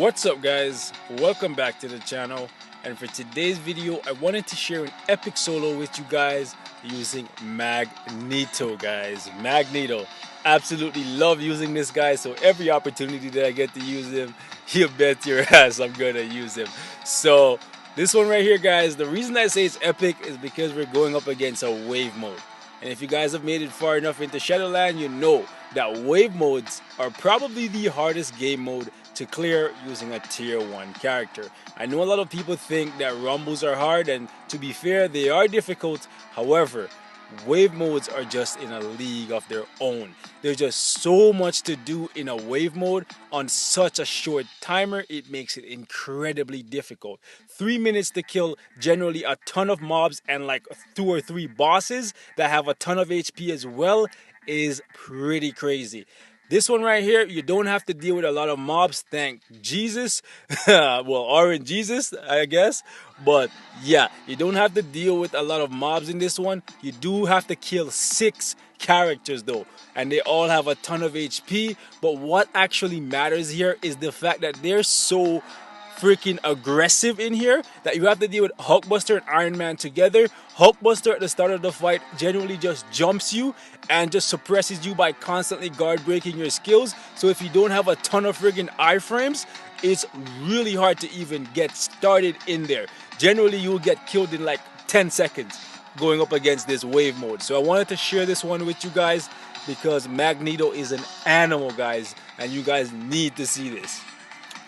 What's up guys, welcome back to the channel, and for today's video I wanted to share an epic solo with you guys using Magneto guys. Magneto, absolutely love using this guy, so every opportunity that I get to use him, you bet your ass I'm gonna use him. So this one right here guys, the reason I say it's epic is because we're going up against a wave mode. And if you guys have made it far enough into Shadowland, you know that wave modes are probably the hardest game mode to clear using a tier 1 character. I know a lot of people think that rumbles are hard, and to be fair, they are difficult. However, wave modes are just in a league of their own. There's just so much to do in a wave mode on such a short timer, it makes it incredibly difficult. 3 minutes to kill generally a ton of mobs and like 2 or 3 bosses that have a ton of HP as well is pretty crazy. This one right here, you don't have to deal with a lot of mobs, thank Jesus. Well, orange Jesus, I guess. But yeah, you don't have to deal with a lot of mobs in this one. You do have to kill 6 characters though, and they all have a ton of HP. But what actually matters here is the fact that they're so freaking aggressive in here that you have to deal with Hulkbuster and Iron Man together. Hulkbuster at the start of the fight generally just jumps you and just suppresses you by constantly guard breaking your skills. So if you don't have a ton of friggin' iframes, it's really hard to even get started in there. Generally you'll get killed in like 10 seconds going up against this wave mode. So I wanted to share this one with you guys because Magneto is an animal guys, and you guys need to see this.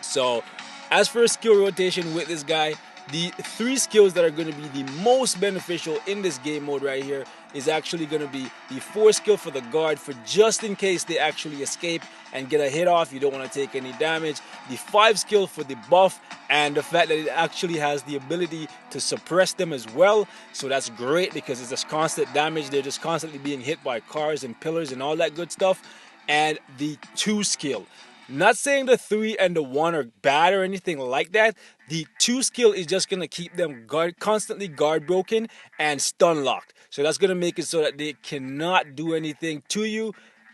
So as for a skill rotation with this guy, the 3 skills that are going to be the most beneficial in this game mode right here is actually going to be the 4 skill for the guard, for just in case they actually escape and get a hit off, you don't want to take any damage. The 5 skill for the buff, and the fact that it actually has the ability to suppress them as well. So that's great because it's just constant damage. They're just constantly being hit by cars and pillars and all that good stuff. And the 2 skill. Not saying the 3 and the 1 are bad or anything like that. The 2 skill is just going to keep them constantly guard broken and stun locked. So that's going to make it so that they cannot do anything to you,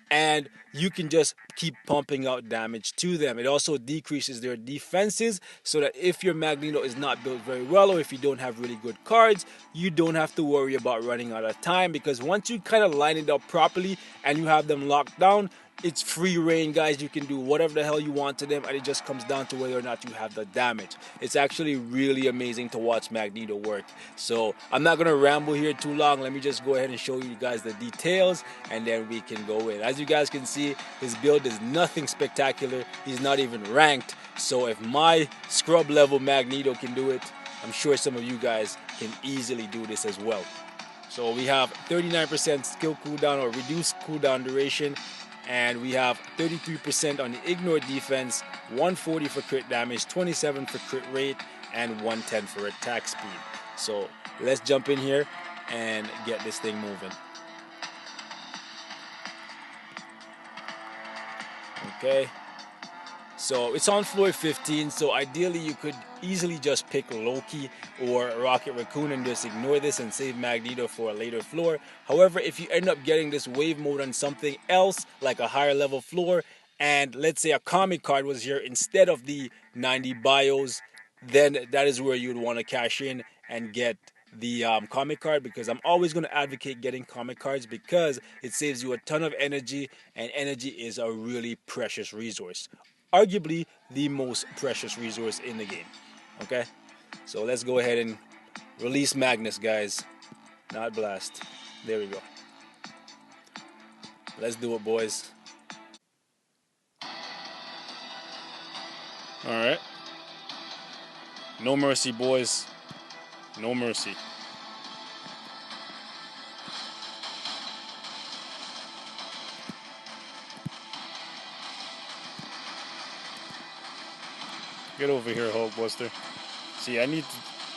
and you can just keep pumping out damage to them. It also decreases their defenses, so that if your Magneto is not built very well, or if you don't have really good cards, you don't have to worry about running out of time, because once you kind of line it up properly and you have them locked down, it's free reign guys. You can do whatever the hell you want to them, and it just comes down to whether or not you have the damage. It's actually really amazing to watch Magneto work. So I'm not gonna ramble here too long. Let me just go ahead and show you guys the details, and then we can go in. As you guys can see, his build is nothing spectacular. He's not even ranked. So if my scrub level Magneto can do it, I'm sure some of you guys can easily do this as well. So we have 39% skill cooldown, or reduced cooldown duration, and we have 33% on the ignore defense, 140 for crit damage, 27 for crit rate, and 110 for attack speed. So let's jump in here and get this thing moving. Okay, so it's on floor 15, so ideally you could easily just pick Loki or Rocket Raccoon and just ignore this and save Magneto for a later floor. However, if you end up getting this wave mode on something else, like a higher level floor, and let's say a comic card was here instead of the 90 bios, then that is where you'd want to cash in and get the comic card, because I'm always going to advocate getting comic cards because it saves you a ton of energy, and energy is a really precious resource. Arguably the most precious resource in the game. Okay, so let's go ahead and release Magnus, guys. Not blast. There we go. Let's do it, boys. Alright. No mercy, boys. No mercy. Get over here, Hulkbuster. See,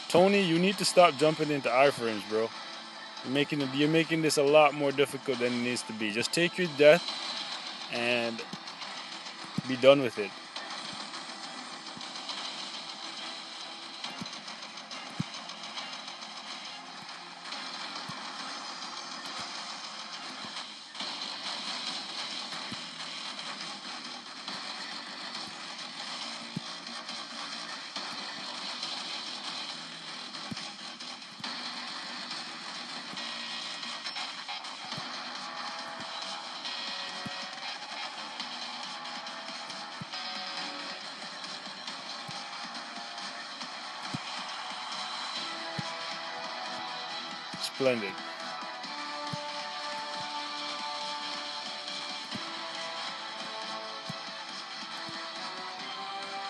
Tony, you need to stop jumping into iframes, bro. You're making this a lot more difficult than it needs to be. Just take your death and be done with it. splendid.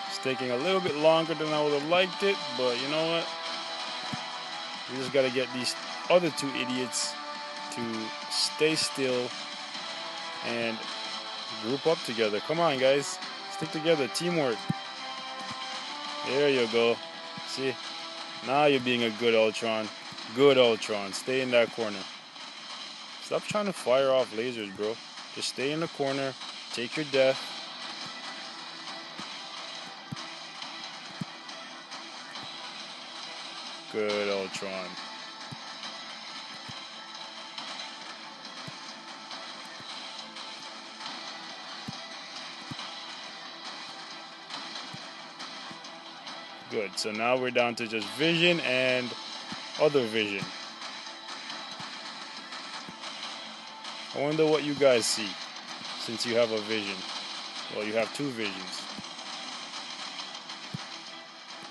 It's taking a little bit longer than I would have liked it, but you know what? We just gotta get these other two idiots to stay still and group up together. Come on, guys. Stick together. Teamwork. There you go. See? Now you're being a good Ultron. Good Ultron. Stay in that corner. Stop trying to fire off lasers, bro. Just stay in the corner. Take your death. Good Ultron. Good. So now we're down to just vision and other vision. I wonder what you guys see since you have a vision. Well, you have two visions.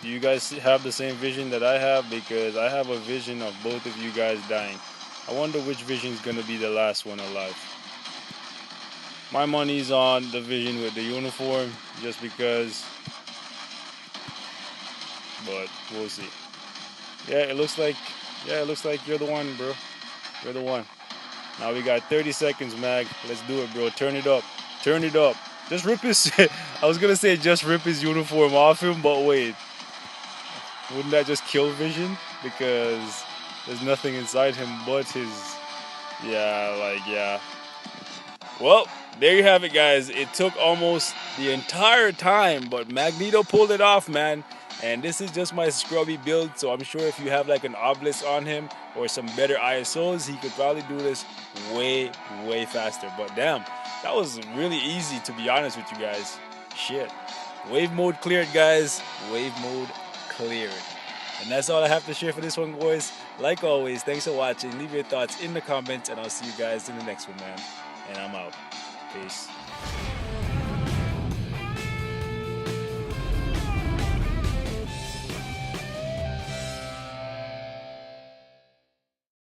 Do you guys have the same vision that I have? Because I have a vision of both of you guys dying. I wonder which vision is going to be the last one alive. My money's on the vision with the uniform just because, but we'll see. Yeah, it looks like you're the one, bro. You're the one. Now we got 30 seconds, Mag. Let's do it, bro. Turn it up. Turn it up. Just rip his I was going to say just rip his uniform off him, but wait. Wouldn't that just kill Vision? Because there's nothing inside him but his... Yeah. Well, there you have it, guys. It took almost the entire time, but Magneto pulled it off, man. And this is just my scrubby build, so I'm sure if you have like an obelisk on him or some better ISOs, he could probably do this way, way faster. But damn, that was really easy, to be honest with you guys. Shit. Wave mode cleared, guys. Wave mode cleared. And that's all I have to share for this one, boys. Like always, thanks for watching. Leave your thoughts in the comments, and I'll see you guys in the next one, man. And I'm out. Peace.